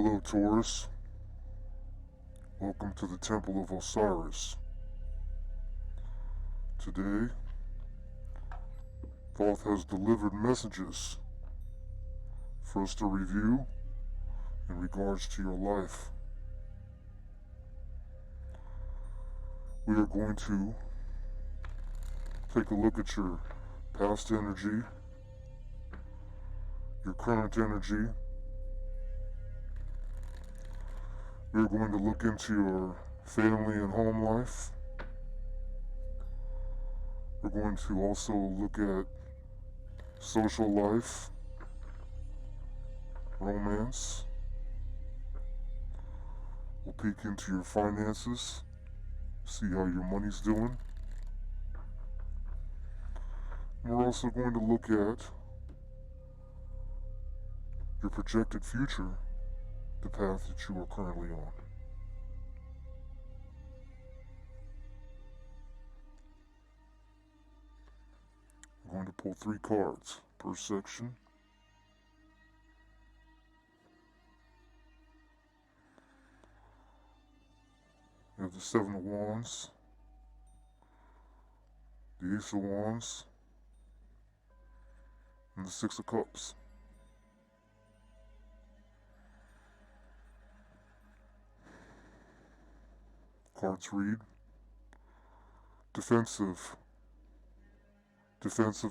Hello, Taurus. Welcome to the Temple of Osiris. Today, Thoth has delivered messages for us to review in regards to your life. We are going to take a look at your past energy, your current energy. We're going to look into your family and home life. We're going to also look at social life, romance. We'll peek into your finances, see how your money's doing. And we're also going to look at your projected future, the path that you are currently on. I'm going to pull 3 cards per section. We have the 7 of Wands, the Ace of Wands, and the 6 of Cups. Cards read defensive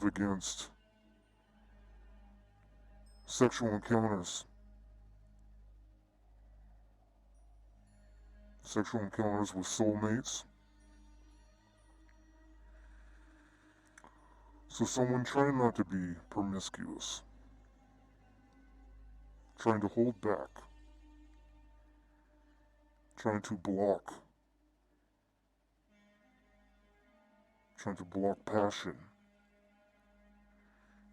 against sexual encounters, with soulmates. So someone trying not to be promiscuous, trying to hold back, trying to block passion,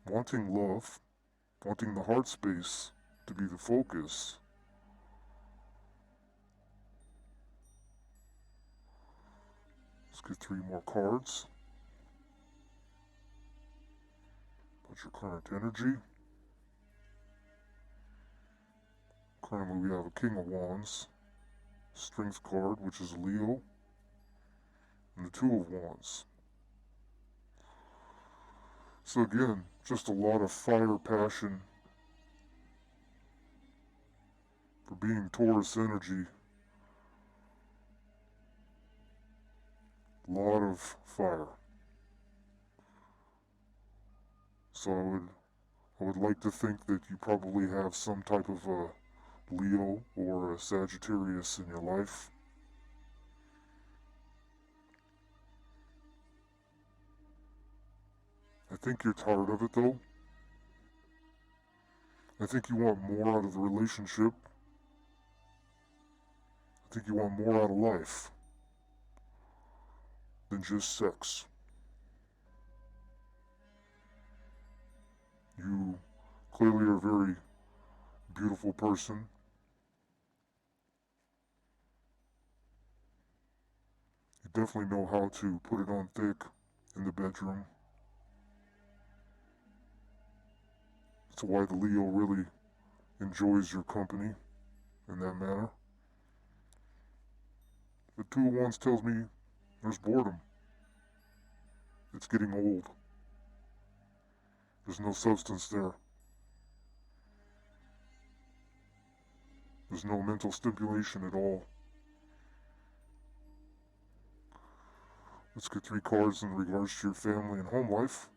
wanting love, wanting the heart space to be the focus. Let's get 3 more cards. What's your current energy? Currently we have a King of Wands, Strength card, which is Leo, and the 2 of Wands. So again, just a lot of fire, passion for being Taurus energy. A lot of fire. So I would like to think that you probably have some type of a Leo or a Sagittarius in your life. I think you're tired of it though. I think you want more out of the relationship. I think you want more out of life than just sex. You clearly are a very beautiful person. You definitely know how to put it on thick in the bedroom. That's why the Leo really enjoys your company in that manner. The 2 of Wands tells me there's boredom. It's getting old. There's no substance there. There's no mental stimulation at all. Let's get 3 cards in regards to your family and home life.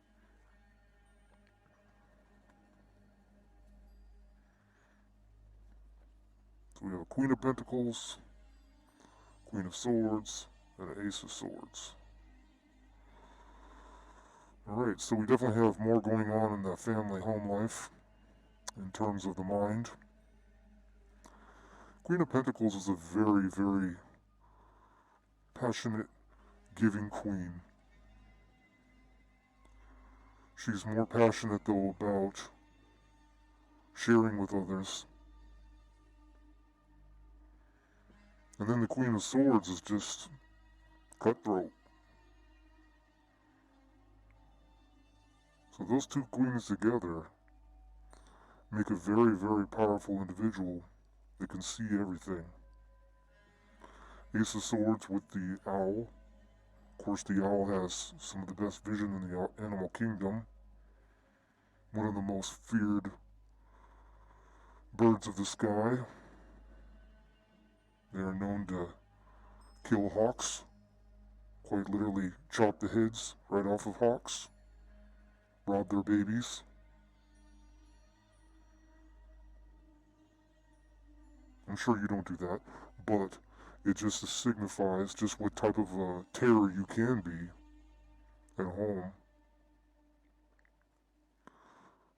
So we have a Queen of Pentacles, Queen of Swords, and an Ace of Swords. Alright, so we definitely have more going on in the family home life in terms of the mind. Queen of Pentacles is a very, very passionate, giving queen. She's more passionate though about sharing with others. And then the Queen of Swords is just cutthroat. So those 2 queens together make a very, very powerful individual They can see everything. Ace of Swords with the owl. Of course, the owl has some of the best vision in the animal kingdom. One of the most feared birds of the sky. They are known to kill hawks, quite literally chop the heads right off of hawks, rob their babies. I'm sure you don't do that, but it just signifies just what type of terror you can be at home.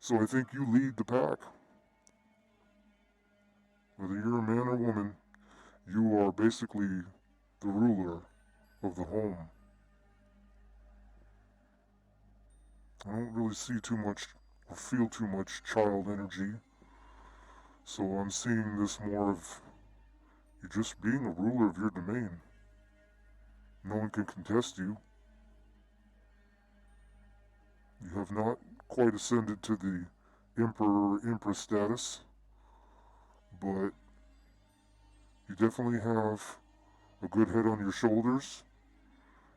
So I think you lead the pack. Whether you're a man or woman, you are basically the ruler of the home. I don't really see too much or feel too much child energy. So I'm seeing this more of you just being a ruler of your domain. No one can contest you. You have not quite ascended to the emperor or empress status, but you definitely have a good head on your shoulders,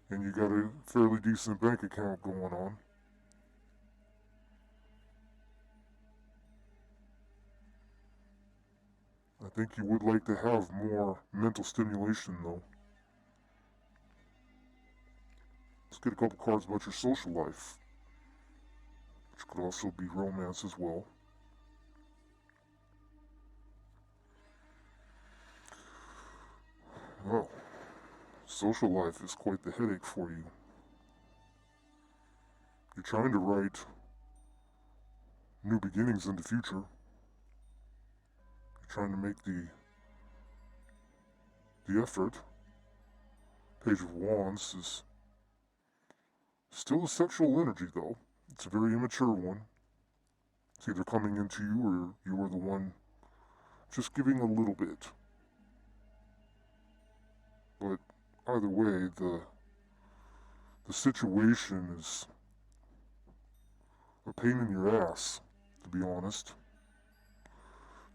and you got a fairly decent bank account going on. I think you would like to have more mental stimulation, though. Let's get a couple cards about your social life, which could also be romance as well. Well, social life is quite the headache for you. You're trying to write new beginnings in the future. You're trying to make the effort. Page of Wands is still a sexual energy, though. It's a very immature one. It's either coming into you or you are the one just giving a little bit. But either way, the situation is a pain in your ass, to be honest.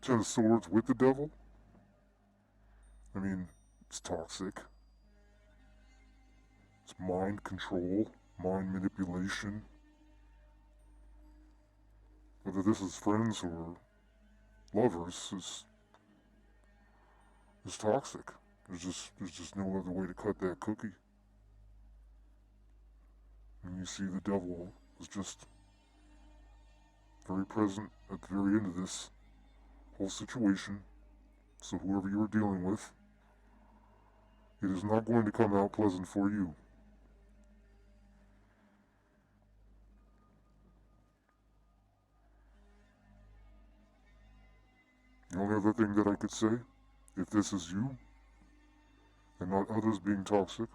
Ten of Swords with the Devil. I mean, it's toxic. It's mind control, mind manipulation. Whether this is friends or lovers is toxic. There's just no other way to cut that cookie. And you see the devil is just very present at the very end of this whole situation. So whoever you are dealing with, it is not going to come out pleasant for you. The only other thing that I could say, if this is you, and not others being toxic,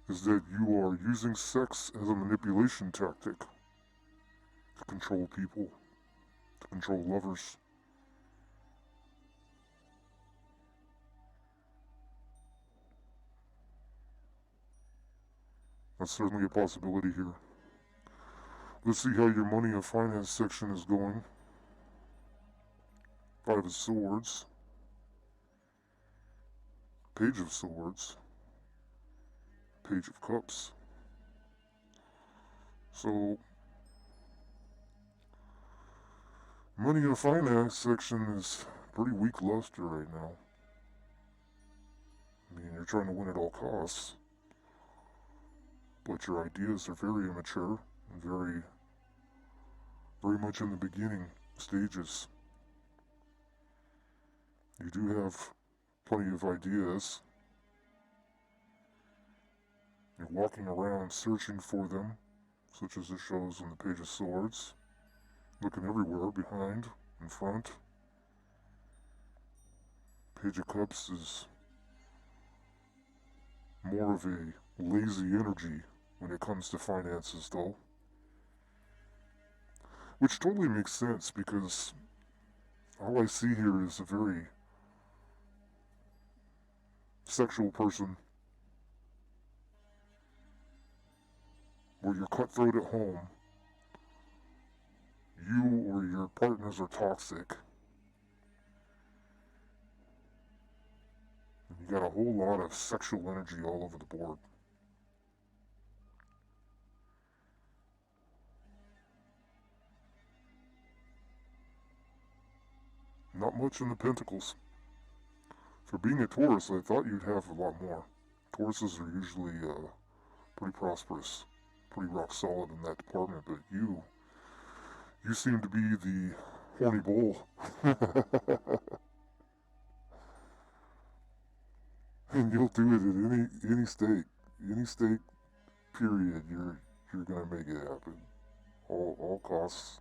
is that you are using sex as a manipulation tactic to control people, to control lovers. That's certainly a possibility here. Let's see how your money and finance section is going. Five of Swords. Page of Swords. Page of Cups. So, money and finance section is pretty weak luster right now. I mean, you're trying to win at all costs, but your ideas are very immature and very much in the beginning stages. You do have plenty of ideas. You're walking around searching for them, such as it shows on the Page of Swords. Looking everywhere, behind, in front. Page of Cups is more of a lazy energy when it comes to finances, though. Which totally makes sense, because all I see here is a very sexual person where you're cutthroat at home, you or your partners are toxic, got a whole lot of sexual energy all over the board. Not much in the Pentacles. For being a Taurus, I thought you'd have a lot more. Tauruses are usually pretty prosperous, pretty rock solid in that department, but you seem to be the horny bull. And you'll do it at any state period. You're gonna make it happen, all costs.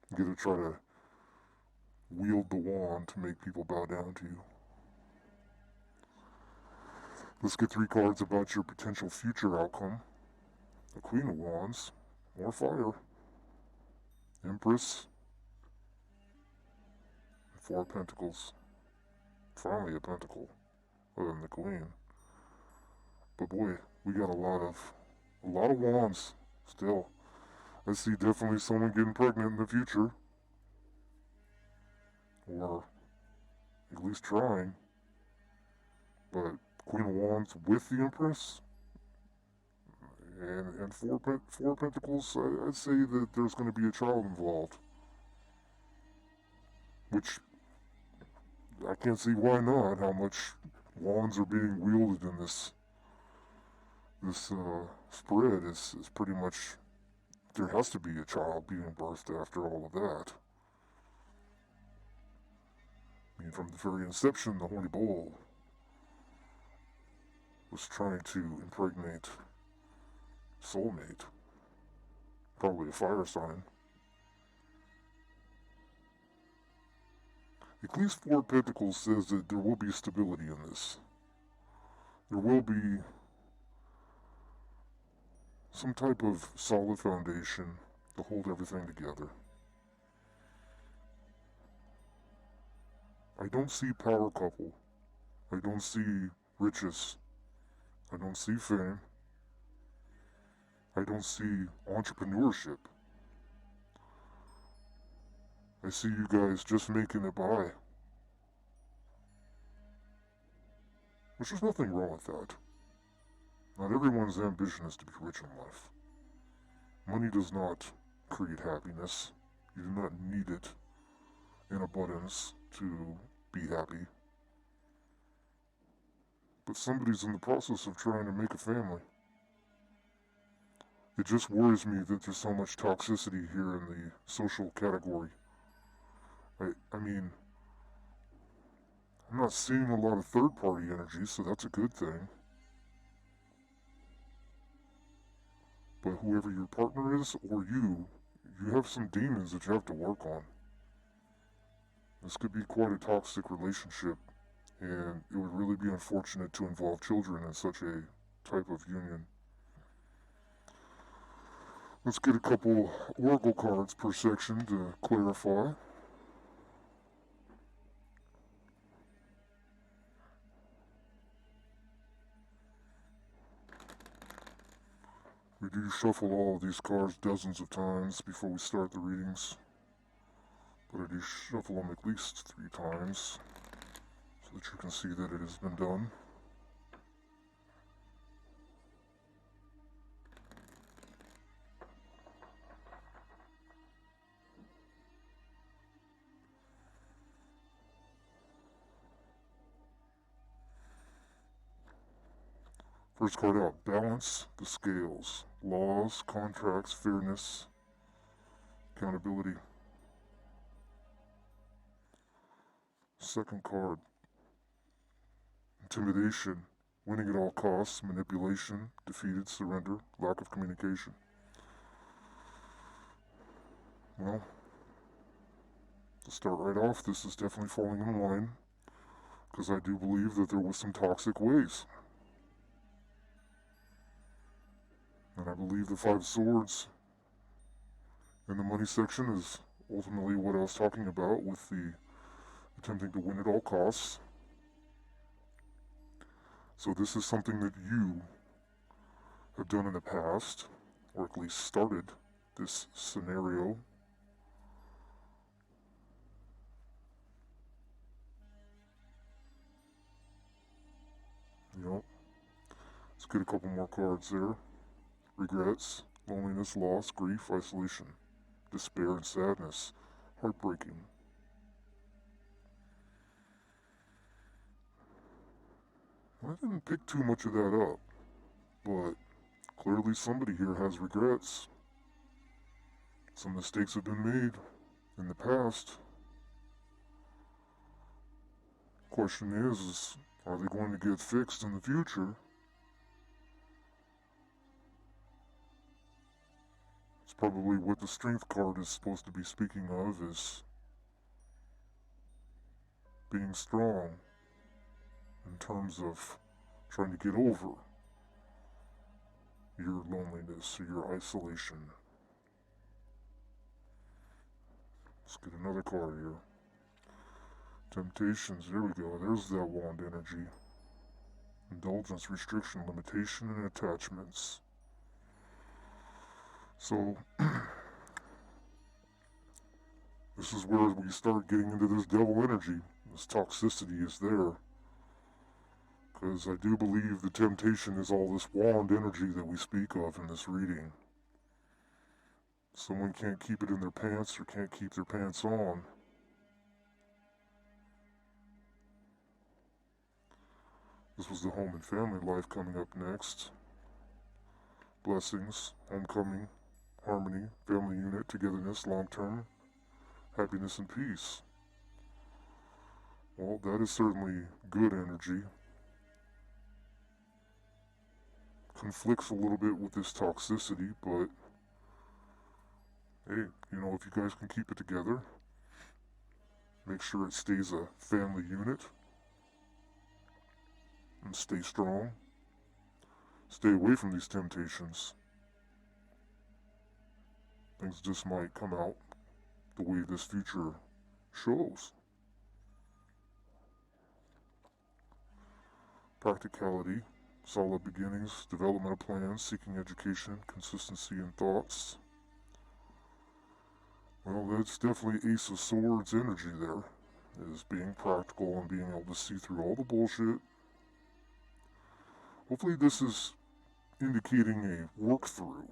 You're gonna try to wield the wand to make people bow down to you. Let's get 3 cards about your potential future outcome. The Queen of Wands, more fire. Empress, 4 Pentacles. Finally a Pentacle, other than the Queen. But boy, we got a lot of wands still. I see definitely someone getting pregnant in the future. Or at least trying. But Queen of Wands with the Empress and 4 Pentacles, I'd say that there's going to be a child involved. Which I can't see why not. How much wands are being wielded in this spread is pretty much, there has to be a child being birthed after all of that. I mean, from the very inception, the horny bull was trying to impregnate soulmate, probably a fire sign. At least 4 Pentacles says that there will be stability in this. There will be some type of solid foundation to hold everything together. I don't see power couple. I don't see riches. I don't see fame. I don't see entrepreneurship. I see you guys just making it by. Which there's nothing wrong with that. Not everyone's ambition is to be rich in life. Money does not create happiness. You do not need it in abundance to be happy. But somebody's in the process of trying to make a family. It just worries me that there's so much toxicity here in the social category. I mean, I'm not seeing a lot of third-party energy, so that's a good thing. But whoever your partner is, or you have some demons that you have to work on. This could be quite a toxic relationship, and it would really be unfortunate to involve children in such a type of union. Let's get a couple oracle cards per section to clarify. We do shuffle all of these cards dozens of times before we start the readings, but I do shuffle them at least 3 times so that you can see that it has been done. First card out, balance the scales. Laws, contracts, fairness, accountability. Second card, intimidation, winning at all costs, manipulation, defeated, surrender, lack of communication. Well, to start right off, this is definitely falling in line, because I do believe that there was some toxic ways. And I believe the 5 swords in the money section is ultimately what I was talking about with the attempting to win at all costs. So this is something that you have done in the past, or at least started this scenario. Let's get a couple more cards there. Regrets, loneliness, loss, grief, isolation, despair, and sadness. Heartbreaking. I didn't pick too much of that up, but clearly somebody here has regrets. Some mistakes have been made in the past. Question is are they going to get fixed in the future? It's probably what the strength card is supposed to be speaking of, is being strong in terms of trying to get over your loneliness or your isolation. Let's get another card here. Temptations, there we go, there's that wand energy. Indulgence, restriction, limitation, and attachments. So, this is where we start getting into this devil energy. This toxicity is there. Because I do believe the temptation is all this wand energy that we speak of in this reading. Someone can't keep it in their pants or can't keep their pants on. This was the home and family life coming up next. Blessings, homecoming, harmony, family unit, togetherness, long-term, happiness and peace. Well, that is certainly good energy. Conflicts a little bit with this toxicity, but hey, you know, if you guys can keep it together, make sure it stays a family unit, and stay strong, stay away from these temptations. Things just might come out the way this future shows. Practicality, solid beginnings, development of plans, seeking education, consistency in thoughts. Well, that's definitely Ace of Swords energy there, is being practical and being able to see through all the bullshit. Hopefully this is indicating a work-through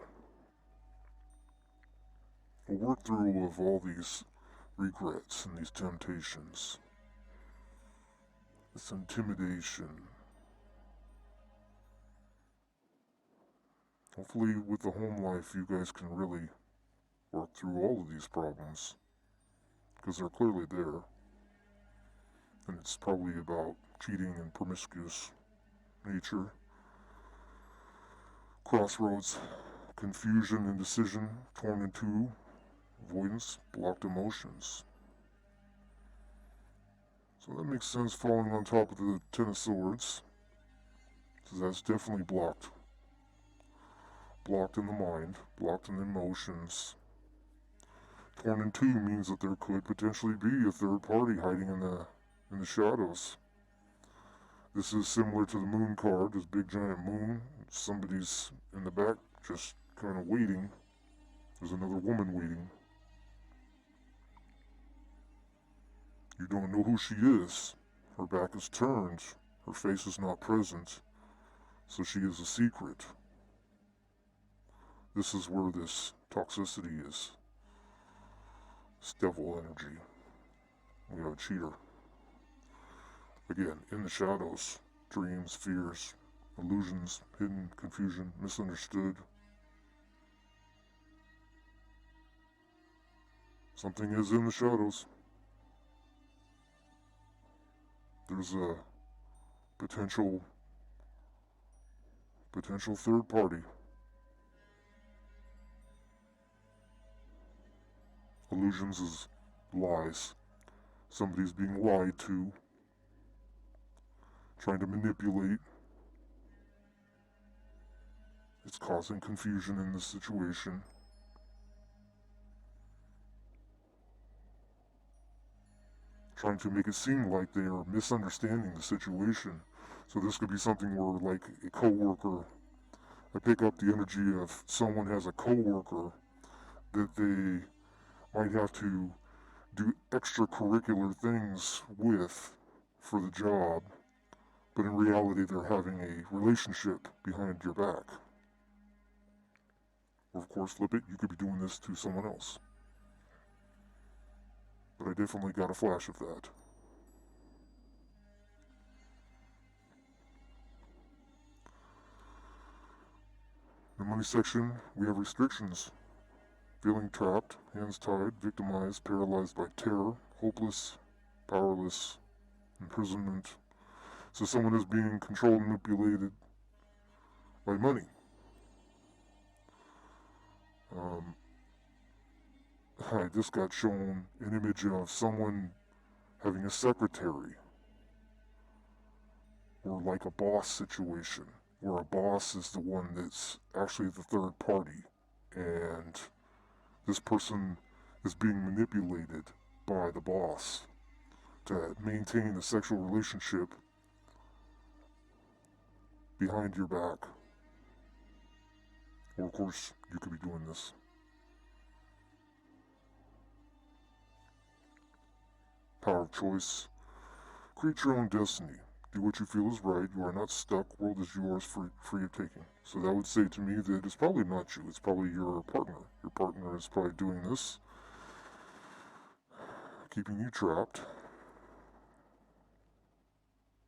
of all these regrets and these temptations, this intimidation. Hopefully with the home life you guys can really work through all of these problems, because they're clearly there, and it's probably about cheating and promiscuous nature. Crossroads, confusion, indecision, torn in two, avoidance, blocked emotions. So that makes sense falling on top of the Ten of Swords, because that's definitely blocked. Blocked in the mind, blocked in the emotions. Torn in two means that there could potentially be a third party hiding in the shadows. This is similar to the moon card, this big giant moon. Somebody's in the back just kind of waiting. There's another woman waiting. You don't know who she is. Her back is turned. Her face is not present. So she is a secret. This is where this toxicity is. It's devil energy. We have a cheater. Again, in the shadows, dreams, fears, illusions, hidden, confusion, misunderstood. Something is in the shadows. There's a potential third party. Illusions is lies. Somebody's being lied to, trying to manipulate. It's causing confusion in this situation. Trying to make it seem like they are misunderstanding the situation. So this could be something where, like, a coworker, I pick up the energy of someone has a coworker that they might have to do extracurricular things with for the job, but in reality they're having a relationship behind your back. Or of course, flip it, you could be doing this to someone else. But I definitely got a flash of that. In the money section, we have restrictions. Feeling trapped, hands tied, victimized, paralyzed by terror, hopeless, powerless, imprisonment. So someone is being controlled and manipulated by money. I just got shown an image of someone having a secretary, or like a boss situation, where a boss is the one that's actually the third party, and this person is being manipulated by the boss to maintain a sexual relationship behind your back. Or of course, you could be doing this. Power of choice. Create your own destiny. Do what you feel is right. You are not stuck. World is yours, free of taking. So that would say to me that it's probably not you. It's probably your partner. Your partner is probably doing this, keeping you trapped.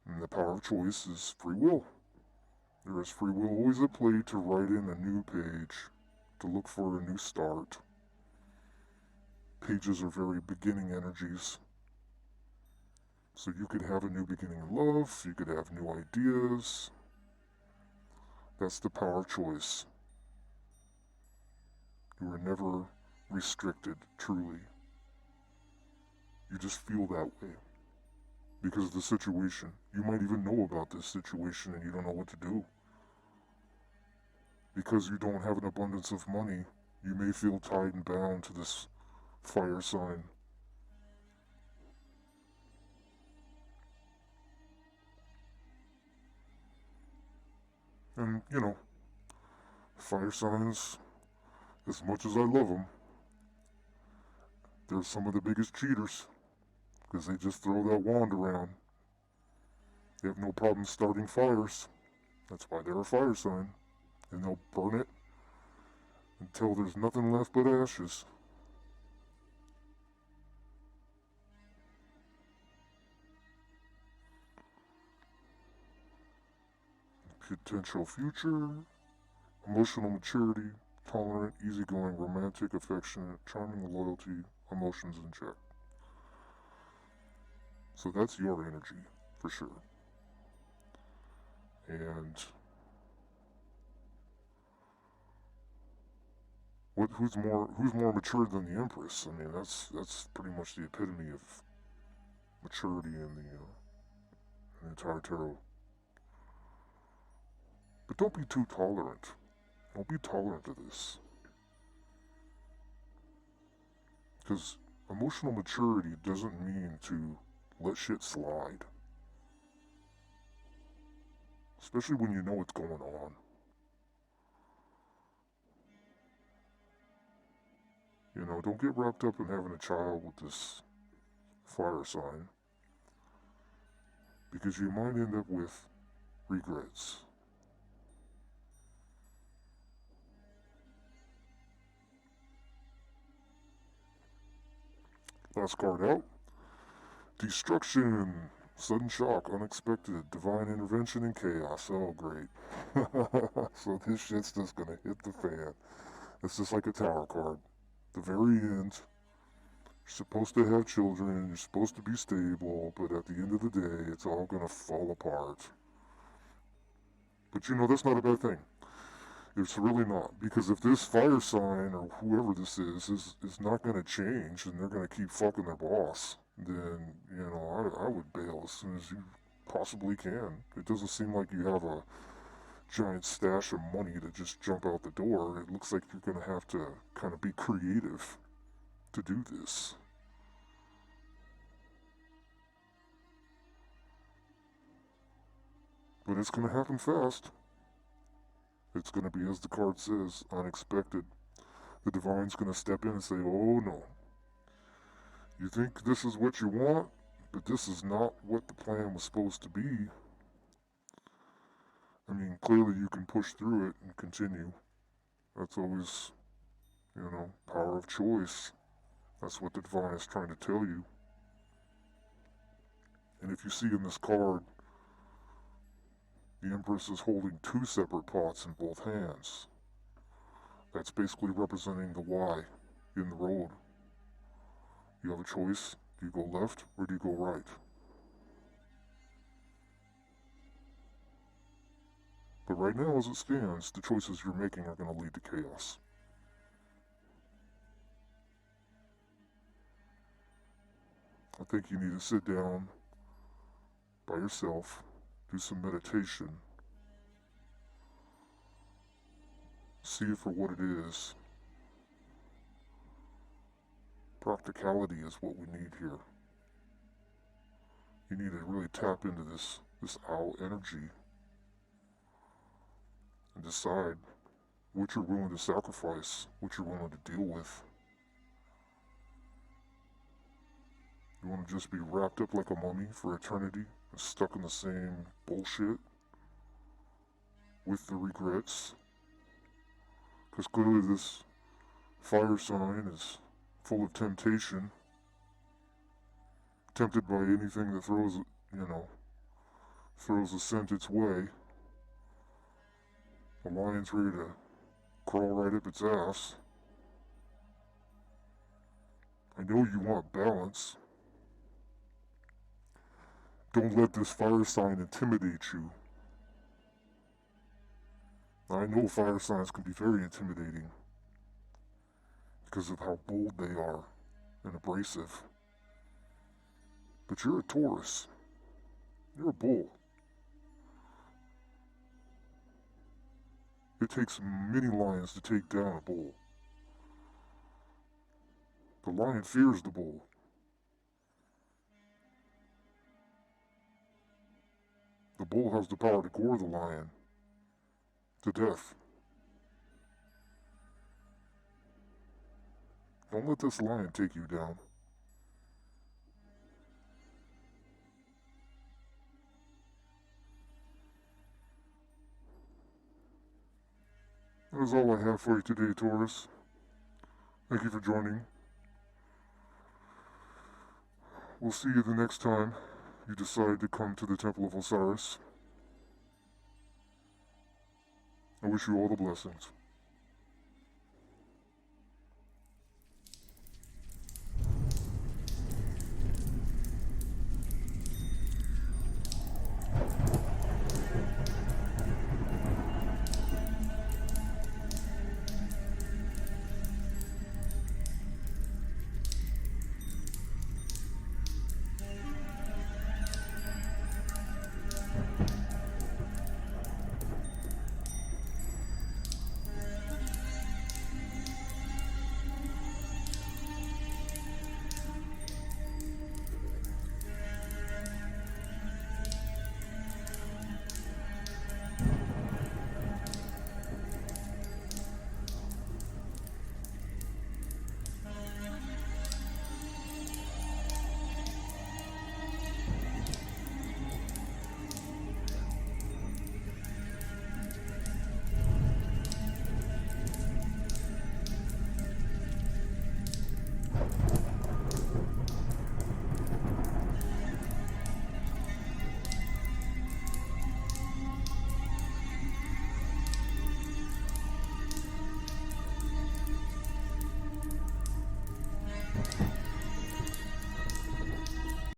And the power of choice is free will. There is free will always at play to write in a new page, to look for a new start. Pages are very beginning energies. So you could have a new beginning in love, you could have new ideas. That's the power of choice. You are never restricted, truly. You just feel that way because of the situation. You might even know about this situation and you don't know what to do. Because you don't have an abundance of money, you may feel tied and bound to this fire sign. And, fire signs, as much as I love them, they're some of the biggest cheaters because they just throw that wand around. They have no problem starting fires. That's why they're a fire sign. And they'll burn it until there's nothing left but ashes. Potential future, emotional maturity, tolerant, easygoing, romantic, affectionate, charming, loyalty, emotions in check. So that's your energy, for sure. And who's more mature than the Empress? I mean, that's pretty much the epitome of maturity in the entire tarot. But don't be too tolerant. Don't be tolerant to this. Because emotional maturity doesn't mean to let shit slide. Especially when you know what's going on. Don't get wrapped up in having a child with this fire sign. Because you might end up with regrets. Last card out. Destruction. Sudden shock, unexpected, divine intervention and chaos. Oh, great. So this shit's just gonna hit the fan. It's just like a tower card. The very end. You're supposed to have children, you're supposed to be stable, but at the end of the day, it's all gonna fall apart. But that's not a bad thing. It's really not. Because if this fire sign, or whoever this is not gonna change, and they're gonna keep fucking their boss, then, I would bail as soon as you possibly can. It doesn't seem like you have a giant stash of money to just jump out the door. It looks like you're going to have to kind of be creative to do this. But it's going to happen fast. It's going to be, as the card says, unexpected. The divine's going to step in and say, oh no. You think this is what you want, but this is not what the plan was supposed to be. I mean, clearly you can push through it and continue. That's always, power of choice. That's what the divine is trying to tell you. And if you see in this card, the Empress is holding two separate pots in both hands. That's basically representing the Y in the road. You have a choice. Do you go left or do you go right? But right now, as it stands, the choices you're making are going to lead to chaos. I think you need to sit down by yourself, do some meditation, see it for what it is. Practicality is what we need here. You need to really tap into this owl energy and decide what you're willing to sacrifice, what you're willing to deal with. You want to just be wrapped up like a mummy for eternity and stuck in the same bullshit with the regrets? Because clearly this fire sign is full of temptation, tempted by anything that throws a scent its way. The lion's ready to crawl right up its ass. I know you want balance. Don't let this fire sign intimidate you. I know fire signs can be very intimidating because of how bold they are and abrasive. But you're a Taurus. You're a bull. It takes many lions to take down a bull. The lion fears the bull. The bull has the power to gore the lion to death. Don't let this lion take you down. That is all I have for you today, Taurus. Thank you for joining. We'll see you the next time you decide to come to the Temple of Osiris. I wish you all the blessings.